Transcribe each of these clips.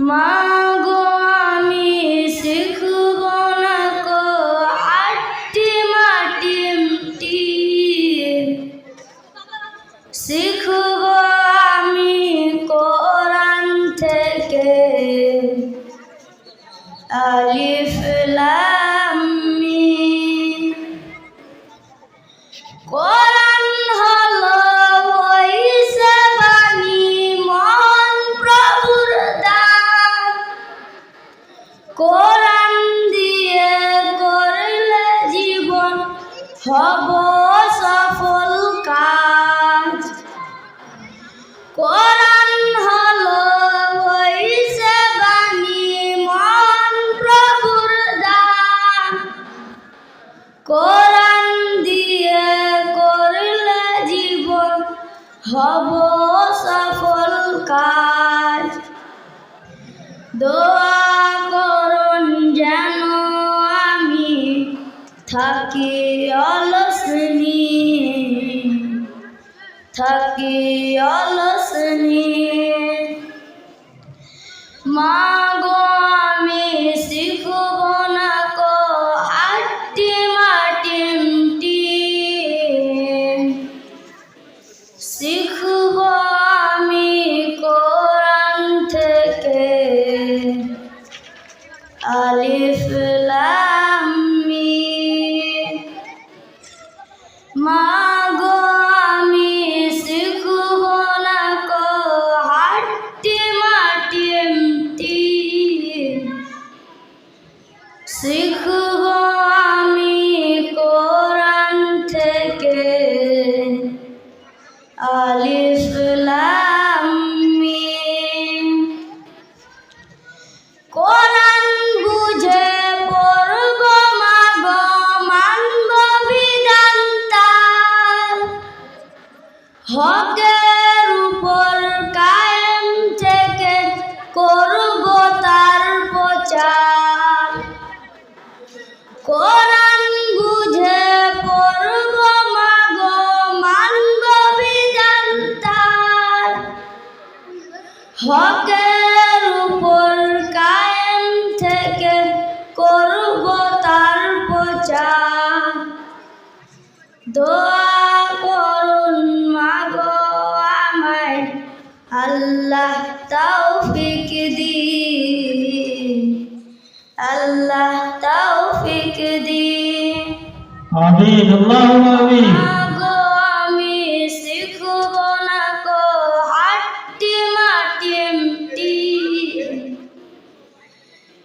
মাগো আমি শিখব না কো আটটি মাটি, শিখব আমি কোরআন থেকে আলিফ লাম মিম। কোরআন হলো ওই সেবানি মহান প্রভুর দান, কোরআন দিয়ে করলে জীবন হব সফল কাজ। কোরআন হলো ওই সেবানি মহান প্রভুর দান, কোরআন দিয়ে করলে জীবন হব সফল কাজ। দোয়া করুন যেন আমি থাকি অলস নিয়ে। মাগো আমি শিখব না কো আটটি মাটি, শিখব আমি কোরআন থেকে আলিফ লাম মিম। মাগো আমি শিখব না কো আটটি মাটি, শিখব আমি কোরআন থেকে আলিফ লাম মিম। কোরআন বুঝে পড়ব মাগো মানব বিধান তার, হকের উপর কায়েম থেকে করব তার প্রচার। কোরআন বুঝে পড়ব মাগো মানব বিধান তার, হকের উপর কায়েম থেকে করব তার প্রচার। দোয়া করুন মাগো আমায় আল্লাহ তৌফিক দিন, আল্লাহ তৌফিক দিন। আমিন, আল্লাহুম্মা আমিন। মাগো আমি শিখব না কো আটটি মাটি,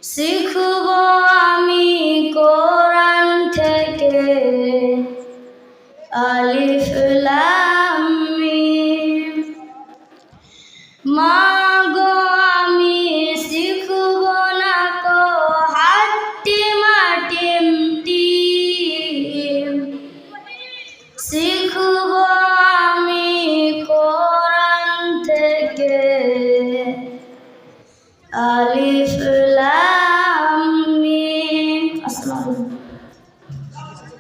শিখব আমি কোরআন থেকে আলিফ লাম